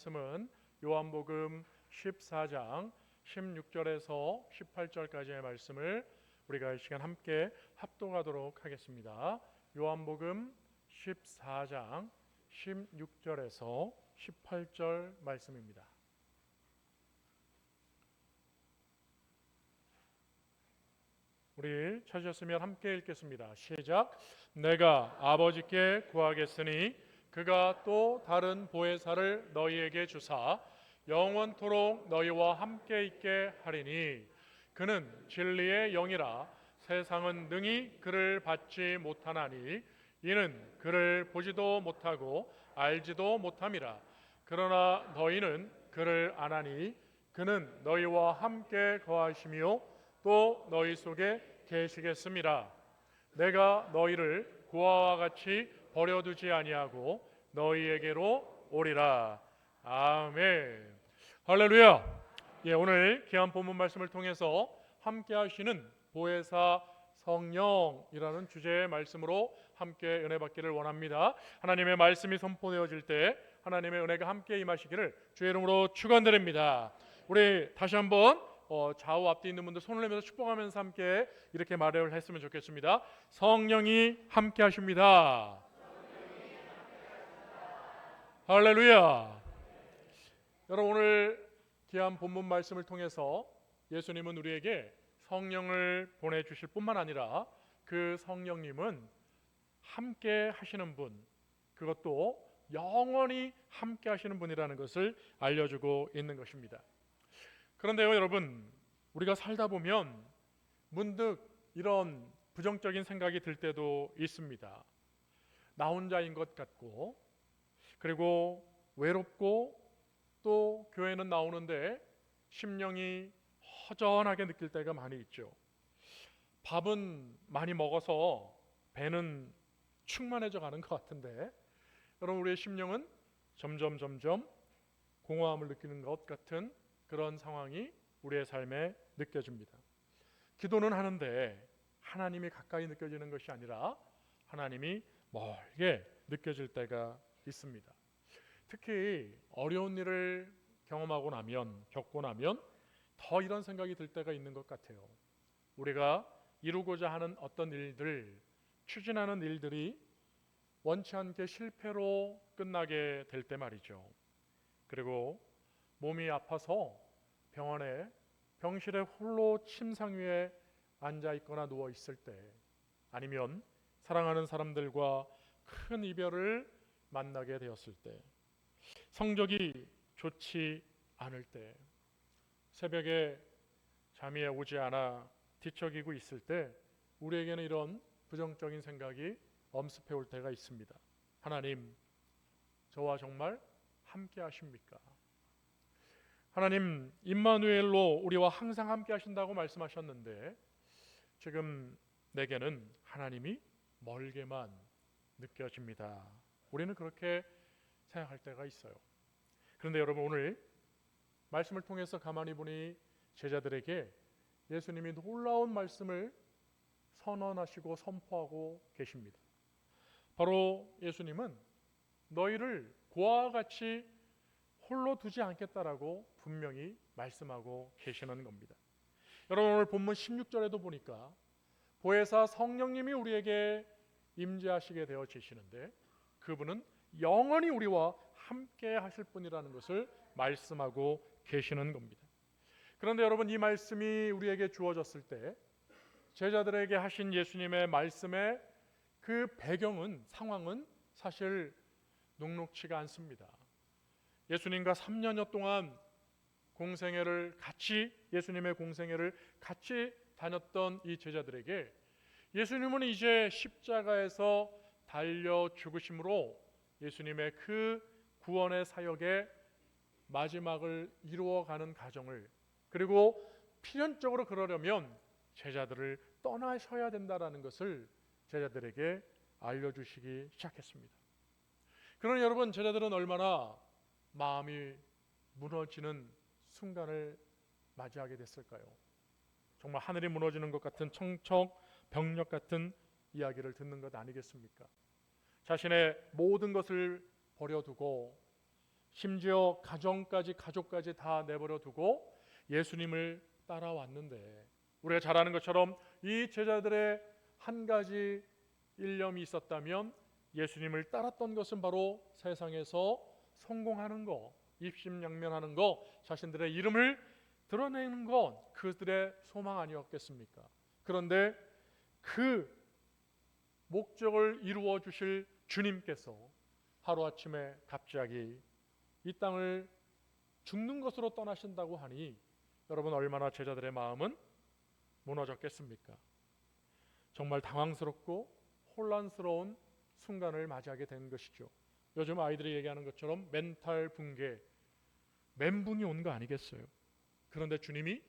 말씀은 요한복음 14장 16절에서 18절까지의 말씀을 우리가 이 시간 함께 합독하도록 하겠습니다. 요한복음 14장 16절에서 18절 말씀입니다. 우리 찾으셨으면 함께 읽겠습니다. 시작. 내가 아버지께 구하겠으니 그가 또 다른 보혜사를 너희에게 주사 영원토록 너희와 함께 있게 하리니 그는 진리의 영이라 세상은 능히 그를 받지 못하나니 이는 그를 보지도 못하고 알지도 못함이라. 그러나 너희는 그를 아나니 그는 너희와 함께 거하시며 또 너희 속에 계시겠음이라. 내가 너희를 고아와 같이 버려두지 아니하고 너희에게로 오리라. 아멘. 할렐루야. 오늘 귀한 본문 말씀을 통해서 함께 하시는 보혜사 성령이라는 주제의 말씀으로 함께 은혜 받기를 원합니다. 하나님의 말씀이 선포되어질 때 하나님의 은혜가 함께 임하시기를 주의 이름으로 축원드립니다. 우리 다시 한번 좌우 앞뒤 있는 분들 손을 내면서 축복하면서 함께 이렇게 말을 했으면 좋겠습니다. 성령이 함께 하십니다. 할렐루야. 여러분, 오늘 귀한 본문 말씀을 통해서 예수님은 우리에게 성령을 보내주실 뿐만 아니라 그 성령님은 함께 하시는 분, 그것도 영원히 함께 하시는 분이라는 것을 알려주고 있는 것입니다. 그런데요, 여러분, 우리가 살다 보면 문득 이런 부정적인 생각이 들 때도 있습니다. 나 혼자인 것 같고, 그리고 외롭고, 또 교회는 나오는데 심령이 허전하게 느낄 때가 많이 있죠. 밥은 많이 먹어서 배는 충만해져 가는 것 같은데, 여러분, 우리의 심령은 점점 공허함을 느끼는 것 같은 그런 상황이 우리의 삶에 느껴집니다. 기도는 하는데 하나님이 가까이 느껴지는 것이 아니라 하나님이 멀게 느껴질 때가 있습니다. 특히 어려운 일을 겪고 나면 더 이런 생각이 들 때가 있는 것 같아요. 우리가 이루고자 하는 어떤 일들, 추진하는 일들이 원치 않게 실패로 끝나게 될 때 말이죠. 그리고 몸이 아파서 병실에 홀로 침상 위에 앉아 있거나 누워 있을 때, 아니면 사랑하는 사람들과 큰 이별을 만나게 되었을 때, 성적이 좋지 않을 때, 새벽에 잠이 오지 않아 뒤척이고 있을 때 우리에게는 이런 부정적인 생각이 엄습해 올 때가 있습니다. 하나님, 저와 정말 함께 하십니까? 하나님, 임마누엘로 우리와 항상 함께 하신다고 말씀하셨는데 지금 내게는 하나님이 멀게만 느껴집니다. 우리는 그렇게 생각할 때가 있어요. 그런데 여러분, 오늘 말씀을 통해서 가만히 보니 제자들에게 예수님이 놀라운 말씀을 선언하시고 선포하고 계십니다. 바로 예수님은 너희를 고아와 같이 홀로 두지 않겠다라고 분명히 말씀하고 계시는 겁니다. 여러분, 오늘 본문 16절에도 보니까 보혜사 성령님이 우리에게 임재하시게 되어지시는데 그분은 영원히 우리와 함께 하실 분이라는 것을 말씀하고 계시는 겁니다. 그런데 여러분, 이 말씀이 우리에게 주어졌을 때 제자들에게 하신 예수님의 말씀의 그 상황은 사실 녹록치가 않습니다. 예수님과 3년여 동안 예수님의 공생애를 같이 다녔던 이 제자들에게 예수님은 이제 십자가에서 달려 죽으심으로 예수님의 그 구원의 사역의 마지막을 이루어가는 과정을, 그리고 필연적으로 그러려면 제자들을 떠나셔야 된다라는 것을 제자들에게 알려주시기 시작했습니다. 그러나 여러분, 제자들은 얼마나 마음이 무너지는 순간을 맞이하게 됐을까요? 정말 하늘이 무너지는 것 같은 청천벽력 같은 이야기를 듣는 것 아니겠습니까? 자신의 모든 것을 버려두고 심지어 가족까지 다 내버려 두고 예수님을 따라왔는데, 우리가 잘 아는 것처럼 이 제자들의 한 가지 일념이 있었다면 예수님을 따랐던 것은 바로 세상에서 성공하는 것, 입심양면하는 것, 자신들의 이름을 드러내는 것, 그들의 소망 아니었겠습니까? 그런데 그 목적을 이루어 주실 주님께서 하루아침에 갑자기 이 땅을 죽는 것으로 떠나신다고 하니 여러분, 얼마나 제자들의 마음은 무너졌겠습니까? 정말 당황스럽고 혼란스러운 순간을 맞이하게 된 것이죠. 요즘 아이들이 얘기하는 것처럼 멘탈 붕괴, 멘붕이 온 거 아니겠어요? 그런데 주님이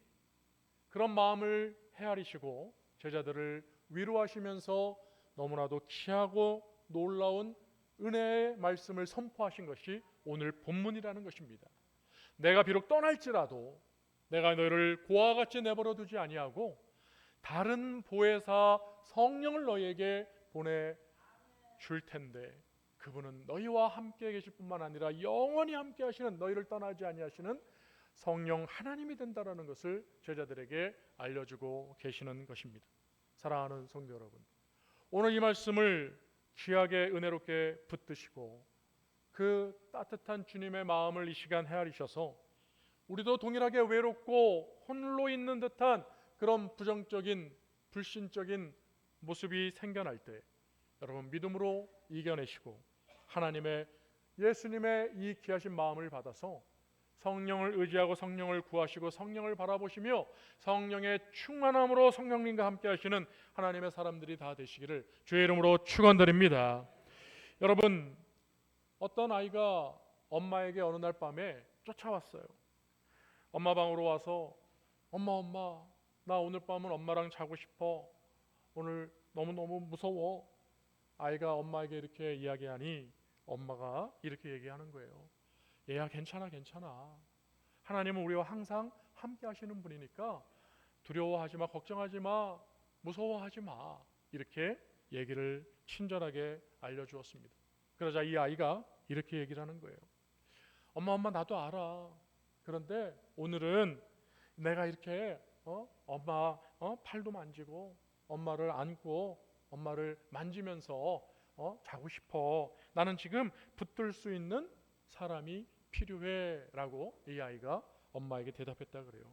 그런 마음을 헤아리시고 제자들을 위로하시면서 너무나도 귀하고 놀라운 은혜의 말씀을 선포하신 것이 오늘 본문이라는 것입니다. 내가 비록 떠날지라도 내가 너희를 고아와 같이 내버려 두지 아니하고 다른 보혜사 성령을 너희에게 보내줄 텐데 그분은 너희와 함께 계실 뿐만 아니라 영원히 함께 하시는, 너희를 떠나지 아니하시는 성령 하나님이 된다라는 것을 제자들에게 알려주고 계시는 것입니다. 사랑하는 성도 여러분, 오늘 이 말씀을 귀하게 은혜롭게 붙드시고 그 따뜻한 주님의 마음을 이 시간 헤아리셔서 우리도 동일하게 외롭고 홀로 있는 듯한 그런 부정적인 불신적인 모습이 생겨날 때 여러분, 믿음으로 이겨내시고 하나님의, 예수님의 이 귀하신 마음을 받아서 성령을 의지하고 성령을 구하시고 성령을 바라보시며 성령의 충만함으로 성령님과 함께 하시는 하나님의 사람들이 다 되시기를 주의 이름으로 축원드립니다. 여러분, 어떤 아이가 엄마에게 어느 날 밤에 쫓아왔어요. 엄마 방으로 와서 엄마 나 오늘 밤은 엄마랑 자고 싶어. 오늘 너무너무 무서워. 아이가 엄마에게 이렇게 이야기하니 엄마가 이렇게 얘기하는 거예요. 얘야, 괜찮아. 하나님은 우리와 항상 함께 하시는 분이니까 두려워하지 마, 걱정하지 마, 무서워하지 마. 이렇게 얘기를 친절하게 알려주었습니다. 그러자 이 아이가 이렇게 얘기를 하는 거예요. 엄마 나도 알아. 그런데 오늘은 내가 이렇게 엄마 팔도 만지고 엄마를 안고 엄마를 만지면서 자고 싶어. 나는 지금 붙들 수 있는 사람이 필요해 라고 이 아이가 엄마에게 대답했다 그래요.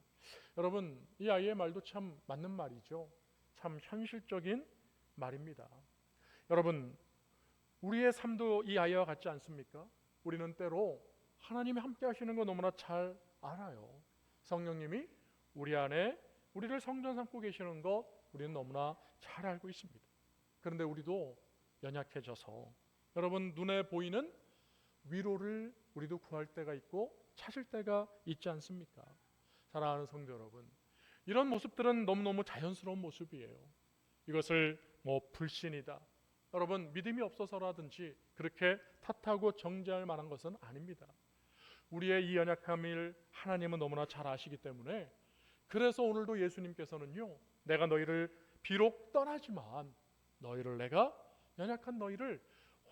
여러분, 이 아이의 말도 참 맞는 말이죠. 참 현실적인 말입니다. 여러분, 우리의 삶도 이 아이와 같지 않습니까? 우리는 때로 하나님이 함께 하시는 거 너무나 잘 알아요. 성령님이 우리 안에 우리를 성전 삼고 계시는 것 우리는 너무나 잘 알고 있습니다. 그런데 우리도 연약해져서 여러분, 눈에 보이는 위로를 우리도 구할 때가 있고 찾을 때가 있지 않습니까? 사랑하는 성도 여러분, 이런 모습들은 너무너무 자연스러운 모습이에요. 이것을 불신이다, 여러분 믿음이 없어서라든지 그렇게 탓하고 정죄할 만한 것은 아닙니다. 우리의 이 연약함을 하나님은 너무나 잘 아시기 때문에, 그래서 오늘도 예수님께서는요, 내가 너희를 비록 떠나지만 너희를, 내가 연약한 너희를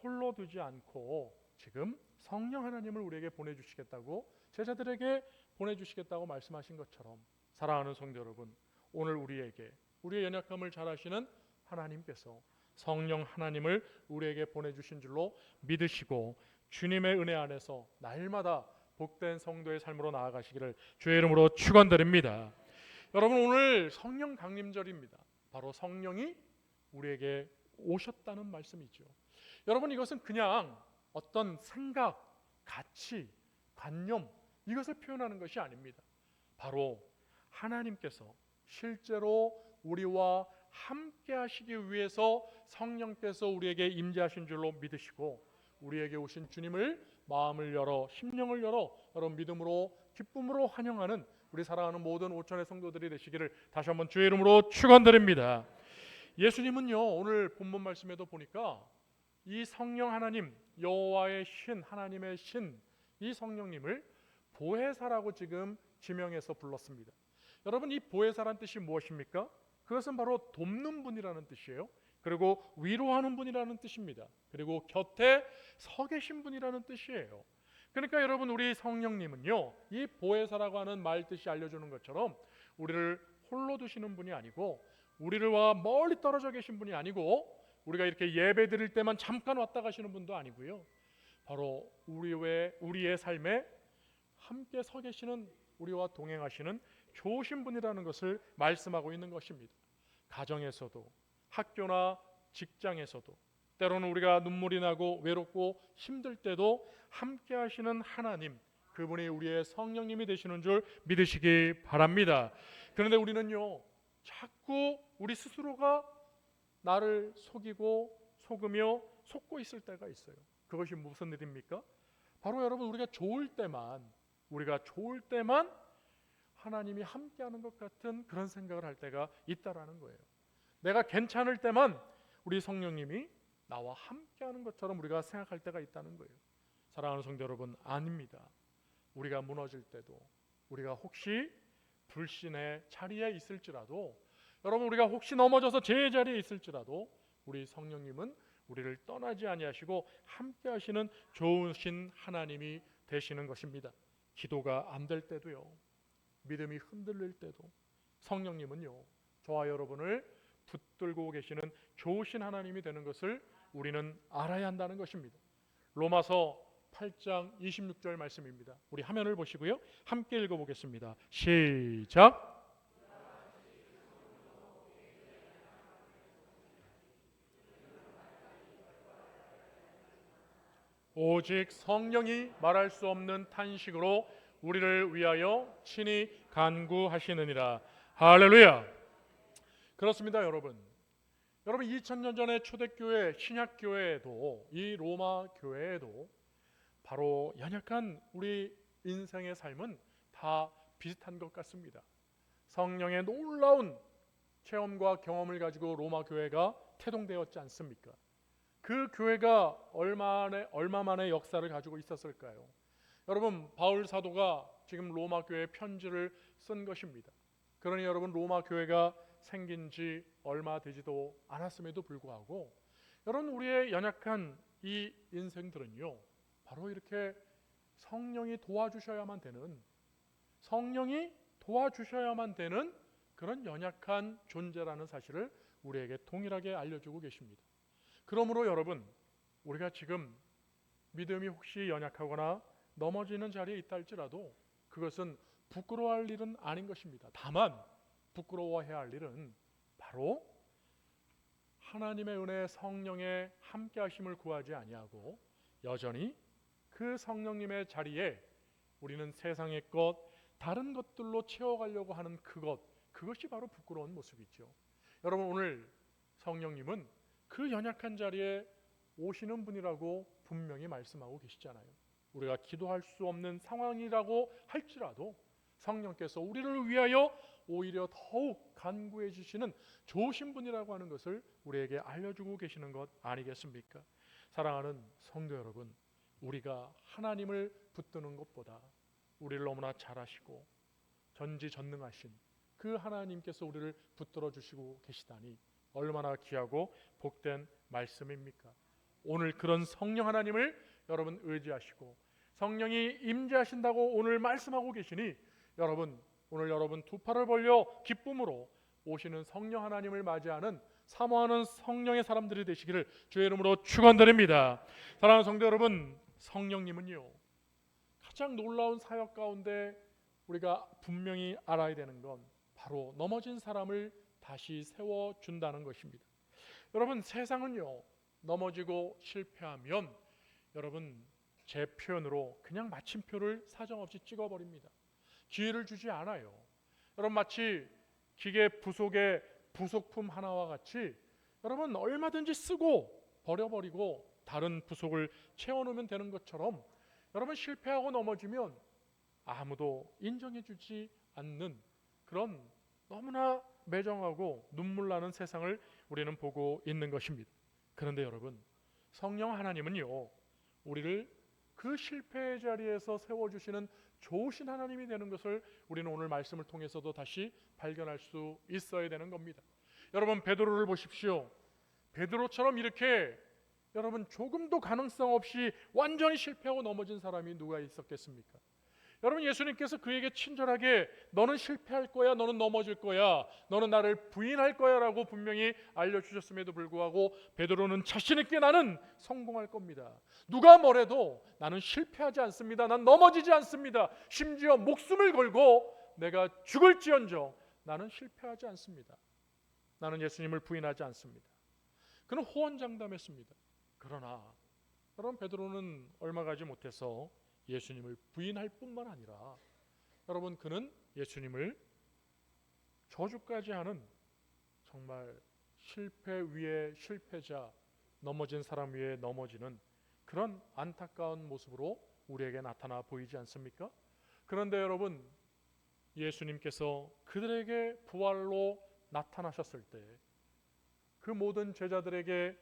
홀로 두지 않고 지금 성령 하나님을 우리에게 보내주시겠다고, 제자들에게 보내주시겠다고 말씀하신 것처럼 사랑하는 성도 여러분, 오늘 우리에게 우리의 연약함을 잘 아시는 하나님께서 성령 하나님을 우리에게 보내주신 줄로 믿으시고 주님의 은혜 안에서 날마다 복된 성도의 삶으로 나아가시기를 주의 이름으로 축원드립니다. 여러분, 오늘 성령 강림절입니다. 바로 성령이 우리에게 오셨다는 말씀이죠. 여러분, 이것은 그냥 어떤 생각, 가치, 관념, 이것을 표현하는 것이 아닙니다. 바로 하나님께서 실제로 우리와 함께 하시기 위해서 성령께서 우리에게 임재하신 줄로 믿으시고 우리에게 오신 주님을 마음을 열어 심령을 열어 여러분 믿음으로 기쁨으로 환영하는 우리 사랑하는 모든 5천의 성도들이 되시기를 다시 한번 주의 이름으로 축원드립니다. 예수님은요, 오늘 본문 말씀에도 보니까 이 성령 하나님, 여호와의 신, 하나님의 신, 이 성령님을 보혜사라고 지금 지명해서 불렀습니다. 여러분, 이 보혜사란 뜻이 무엇입니까? 그것은 바로 돕는 분이라는 뜻이에요. 그리고 위로하는 분이라는 뜻입니다. 그리고 곁에 서 계신 분이라는 뜻이에요. 그러니까 여러분, 우리 성령님은요, 이 보혜사라고 하는 말 뜻이 알려주는 것처럼 우리를 홀로 두시는 분이 아니고, 우리와 멀리 떨어져 계신 분이 아니고, 우리가 이렇게 예배 드릴 때만 잠깐 왔다 가시는 분도 아니고요, 바로 우리의 삶에 함께 서 계시는, 우리와 동행하시는 좋으신 분이라는 것을 말씀하고 있는 것입니다. 가정에서도, 학교나 직장에서도, 때로는 우리가 눈물이 나고 외롭고 힘들 때도 함께 하시는 하나님, 그분이 우리의 성령님이 되시는 줄 믿으시기 바랍니다. 그런데 우리는요, 자꾸 우리 스스로가 나를 속이고 속으며 속고 있을 때가 있어요. 그것이 무슨 일입니까? 바로 여러분, 우리가 좋을 때만 하나님이 함께하는 것 같은 그런 생각을 할 때가 있다라는 거예요. 내가 괜찮을 때만 우리 성령님이 나와 함께하는 것처럼 우리가 생각할 때가 있다는 거예요. 사랑하는 성도 여러분, 아닙니다. 우리가 무너질 때도, 우리가 혹시 불신의 자리에 있을지라도, 여러분, 우리가 혹시 넘어져서 제자리에 있을지라도 우리 성령님은 우리를 떠나지 아니하시고 함께 하시는 좋으신 하나님이 되시는 것입니다. 기도가 안 될 때도요, 믿음이 흔들릴 때도 성령님은요, 저와 여러분을 붙들고 계시는 좋으신 하나님이 되는 것을 우리는 알아야 한다는 것입니다. 로마서 8장 26절 말씀입니다. 우리 화면을 보시고요, 함께 읽어보겠습니다. 시작. 오직 성령이 말할 수 없는 탄식으로 우리를 위하여 친히 간구하시느니라. 할렐루야. 그렇습니다, 여러분. 2000년 전에 초대교회, 신약교회에도, 이 로마 교회에도 바로 연약한 우리 인생의 삶은 다 비슷한 것 같습니다. 성령의 놀라운 체험과 경험을 가지고 로마 교회가 태동되었지 않습니까? 그 교회가 얼마만의 역사를 가지고 있었을까요? 여러분, 바울 사도가 지금 로마 교회에 편지를 쓴 것입니다. 그러니 여러분, 로마 교회가 생긴 지 얼마 되지도 않았음에도 불구하고, 여러분, 우리의 연약한 이 인생들은요, 바로 이렇게 성령이 도와주셔야만 되는 그런 연약한 존재라는 사실을 우리에게 동일하게 알려주고 계십니다. 그러므로 여러분, 우리가 지금 믿음이 혹시 연약하거나 넘어지는 자리에 있다 할지라도 그것은 부끄러워할 일은 아닌 것입니다. 다만 부끄러워해야 할 일은 바로 하나님의 은혜, 성령의 함께 하심을 구하지 아니하고 여전히 그 성령님의 자리에 우리는 세상의 것, 다른 것들로 채워가려고 하는 그것이 바로 부끄러운 모습이죠. 여러분, 오늘 성령님은 그 연약한 자리에 오시는 분이라고 분명히 말씀하고 계시잖아요. 우리가 기도할 수 없는 상황이라고 할지라도 성령께서 우리를 위하여 오히려 더욱 간구해 주시는 좋으신 분이라고 하는 것을 우리에게 알려주고 계시는 것 아니겠습니까? 사랑하는 성도 여러분, 우리가 하나님을 붙드는 것보다 우리를 너무나 잘 아시고 전지전능하신 그 하나님께서 우리를 붙들어 주시고 계시다니 얼마나 귀하고 복된 말씀입니까? 오늘 그런 성령 하나님을 여러분 의지하시고 성령이 임재하신다고 오늘 말씀하고 계시니 오늘 여러분 두 팔을 벌려 기쁨으로 오시는 성령 하나님을 맞이하는, 사모하는 성령의 사람들이 되시기를 주의 이름으로 축원드립니다. 사랑하는 성도 여러분, 성령님은요, 가장 놀라운 사역 가운데 우리가 분명히 알아야 되는 건 바로 넘어진 사람을 다시 세워준다는 것입니다. 여러분, 세상은요, 넘어지고 실패하면 여러분, 제 표현으로 그냥 마침표를 사정없이 찍어버립니다. 기회를 주지 않아요. 여러분, 마치 기계 부속의 부속품 하나와 같이 여러분 얼마든지 쓰고 버려버리고 다른 부속을 채워놓으면 되는 것처럼 여러분, 실패하고 넘어지면 아무도 인정해주지 않는 그런 너무나 매정하고 눈물 나는 세상을 우리는 보고 있는 것입니다. 그런데 여러분, 성령 하나님은요, 우리를 그 실패의 자리에서 세워주시는 좋으신 하나님이 되는 것을 우리는 오늘 말씀을 통해서도 다시 발견할 수 있어야 되는 겁니다. 여러분, 베드로를 보십시오. 베드로처럼 이렇게 여러분 조금도 가능성 없이 완전히 실패하고 넘어진 사람이 누가 있었겠습니까? 여러분 예수님께서 그에게 친절하게 너는 실패할 거야, 너는 넘어질 거야, 너는 나를 부인할 거야 라고 분명히 알려주셨음에도 불구하고 베드로는 자신 있게 나는 성공할 겁니다. 누가 뭐래도 나는 실패하지 않습니다. 난 넘어지지 않습니다. 심지어 목숨을 걸고 내가 죽을지언정 나는 실패하지 않습니다. 나는 예수님을 부인하지 않습니다. 그는 호언장담했습니다. 그러나 여러분 베드로는 얼마 가지 못해서 예수님을 부인할 뿐만 아니라 여러분 그는 예수님을 저주까지 하는 정말 실패 위에 실패자, 넘어진 사람 위에 넘어지는 그런 안타까운 모습으로 우리에게 나타나 보이지 않습니까? 그런데 여러분 예수님께서 그들에게 부활로 나타나셨을 때 그 모든 제자들에게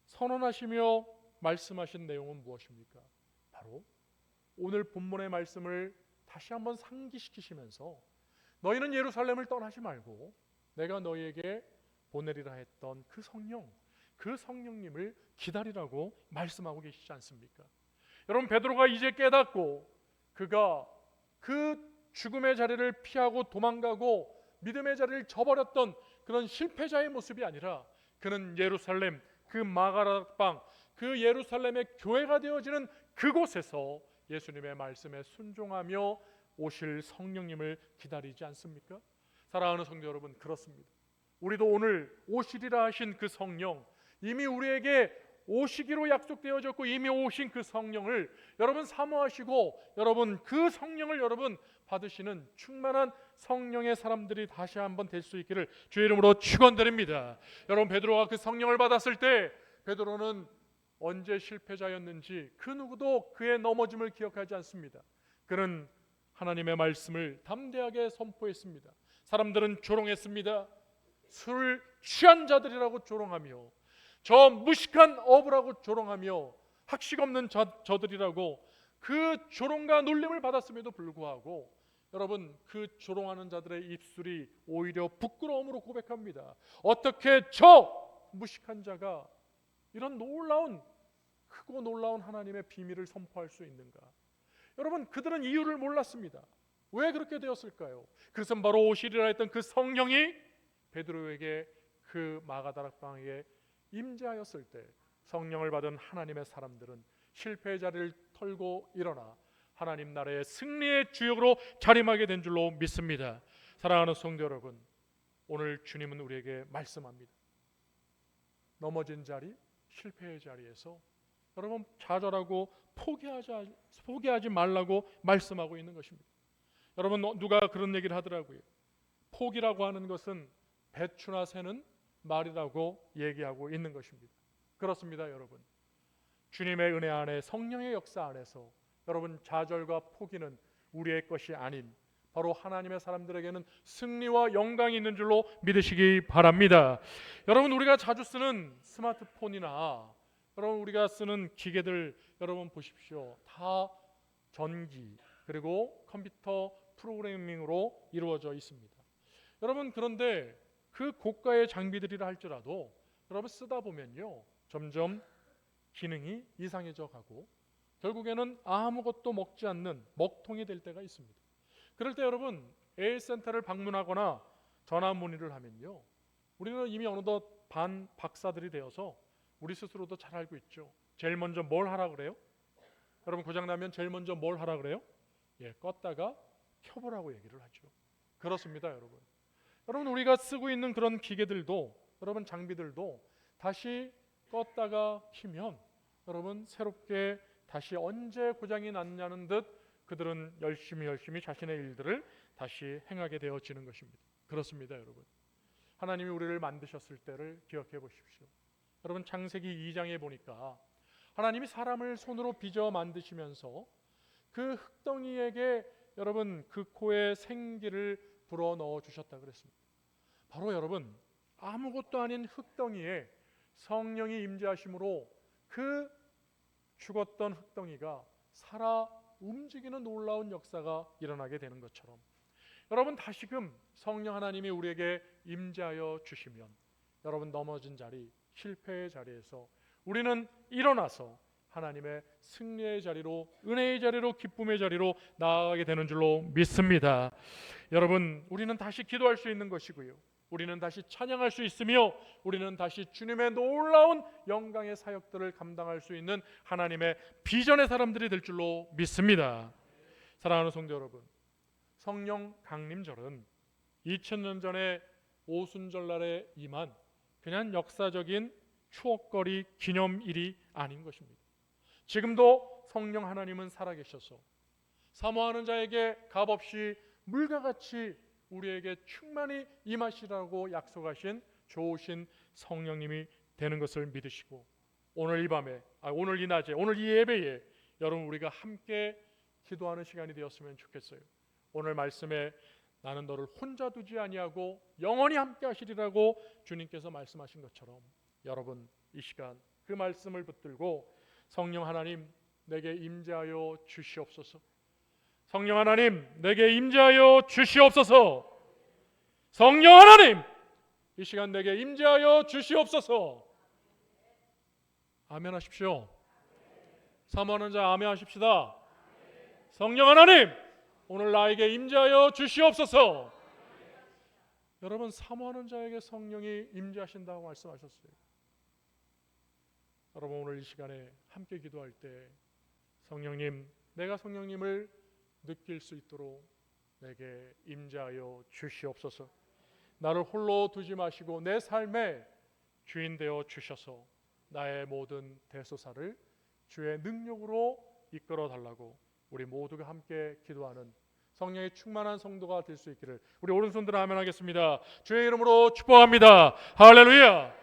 선언하시며 말씀하신 내용은 무엇입니까? 바로 오늘 본문의 말씀을 다시 한번 상기시키시면서 너희는 예루살렘을 떠나지 말고 내가 너희에게 보내리라 했던 그 성령, 그 성령님을 기다리라고 말씀하고 계시지 않습니까? 여러분 베드로가 이제 깨닫고 그가 그 죽음의 자리를 피하고 도망가고 믿음의 자리를 저버렸던 그런 실패자의 모습이 아니라 그는 예루살렘 그 마가다방 그 예루살렘의 교회가 되어지는 그곳에서 예수님의 말씀에 순종하며 오실 성령님을 기다리지 않습니까? 사랑하는 성도 여러분, 그렇습니다. 우리도 오늘 오시리라 하신 그 성령, 이미 우리에게 오시기로 약속되어졌고 이미 오신 그 성령을 여러분 사모하시고 여러분 그 성령을 여러분 받으시는 충만한 성령의 사람들이 다시 한번 될 수 있기를 주의 이름으로 축원드립니다. 여러분 베드로가 그 성령을 받았을 때 베드로는 언제 실패자였는지 그 누구도 그의 넘어짐을 기억하지 않습니다. 그는 하나님의 말씀을 담대하게 선포했습니다. 사람들은 조롱했습니다. 술 취한 자들이라고 조롱하며 저 무식한 어부라고 조롱하며 학식 없는 저들이라고 그 조롱과 놀림을 받았음에도 불구하고 여러분 그 조롱하는 자들의 입술이 오히려 부끄러움으로 고백합니다. 어떻게 저 무식한 자가 이런 크고 놀라운 하나님의 비밀을 선포할 수 있는가? 여러분 그들은 이유를 몰랐습니다. 왜 그렇게 되었을까요? 그것은 바로 오시리라 했던 그 성령이 베드로에게 그 마가다락방에 임재하였을 때 성령을 받은 하나님의 사람들은 실패의 자리를 털고 일어나 하나님 나라의 승리의 주역으로 자림하게 된 줄로 믿습니다. 사랑하는 성도 여러분, 오늘 주님은 우리에게 말씀합니다. 넘어진 자리, 실패의 자리에서 여러분 좌절하고 포기하지 말라고 말씀하고 있는 것입니다. 여러분 누가 그런 얘기를 하더라고요. 포기라고 하는 것은 배추나 새는 말이라고 얘기하고 있는 것입니다. 그렇습니다, 여러분. 주님의 은혜 안에 성령의 역사 안에서 여러분 좌절과 포기는 우리의 것이 아닌 바로 하나님의 사람들에게는 승리와 영광이 있는 줄로 믿으시기 바랍니다. 여러분 우리가 자주 쓰는 스마트폰이나 여러분 우리가 쓰는 기계들 여러분 보십시오. 다 전기 그리고 컴퓨터 프로그래밍으로 이루어져 있습니다. 여러분 그런데 그 고가의 장비들이라 할지라도 여러분 쓰다 보면요 점점 기능이 이상해져 가고 결국에는 아무것도 먹지 않는 먹통이 될 때가 있습니다. 그럴 때 여러분 AS센터를 방문하거나 전화 문의를 하면요 우리는 이미 어느덧 박사들이 되어서 우리 스스로도 잘 알고 있죠. 제일 먼저 뭘 하라 그래요? 여러분 고장나면 제일 먼저 뭘 하라 그래요? 껐다가 켜보라고 얘기를 하죠. 그렇습니다, 여러분. 여러분 우리가 쓰고 있는 그런 기계들도 여러분 장비들도 다시 껐다가 키면 여러분 새롭게 다시 언제 고장이 났냐는 듯 그들은 열심히 자신의 일들을 다시 행하게 되어지는 것입니다. 그렇습니다, 여러분. 하나님이 우리를 만드셨을 때를 기억해 보십시오. 여러분 창세기 2장에 보니까 하나님이 사람을 손으로 빚어 만드시면서 그 흙덩이에게 여러분 그 코에 생기를 불어넣어 주셨다 그랬습니다. 바로 여러분 아무것도 아닌 흙덩이에 성령이 임재하심으로 그 죽었던 흙덩이가 살아 움직이는 놀라운 역사가 일어나게 되는 것처럼 여러분 다시금 성령 하나님이 우리에게 임재하여 주시면 여러분 넘어진 자리, 실패의 자리에서 우리는 일어나서 하나님의 승리의 자리로, 은혜의 자리로, 기쁨의 자리로 나아가게 되는 줄로 믿습니다. 여러분, 우리는 다시 기도할 수 있는 것이고요, 우리는 다시 찬양할 수 있으며, 우리는 다시 주님의 놀라운 영광의 사역들을 감당할 수 있는 하나님의 비전의 사람들이 될 줄로 믿습니다. 사랑하는 성도 여러분, 성령 강림절은 2000년 전에 오순절날에 임한 그냥 역사적인 추억거리 기념일이 아닌 것입니다. 지금도 성령 하나님은 살아계셔서 사모하는 자에게 값없이 물과 같이 우리에게 충만히 임하시라고 약속하신 좋으신 성령님이 되는 것을 믿으시고, 오늘 이 밤에, 오늘 이 낮에, 오늘 이 예배에 여러분 우리가 함께 기도하는 시간이 되었으면 좋겠어요. 오늘 말씀에 나는 너를 혼자 두지 아니하고 영원히 함께 하시리라고 주님께서 말씀하신 것처럼, 여러분 이 시간 그 말씀을 붙들고 성령 하나님 내게 임재하여 주시옵소서. 성령 하나님 내게 임재하여 주시옵소서. 성령 하나님 이 시간 내게 임재하여 주시옵소서. 아멘 하십시오. 사모하는 자 아멘 하십시다. 성령 하나님 오늘 나에게 임재하여 주시옵소서. 여러분, 사모하는 자에게 성령이 임재하신다고 말씀하셨어요. 여러분, 오늘 이 시간에 함께 기도할 때 성령님, 내가 성령님을 느낄 수 있도록 내게 임재하여 주시옵소서. 나를 홀로 두지 마시고 내 삶의 주인 되어 주셔서 나의 모든 대소사를 주의 능력으로 이끌어 달라고 우리 모두가 함께 기도하는 성령의 충만한 성도가 될 수 있기를 우리 오른손들 아멘 하겠습니다. 주의 이름으로 축복합니다. 할렐루야.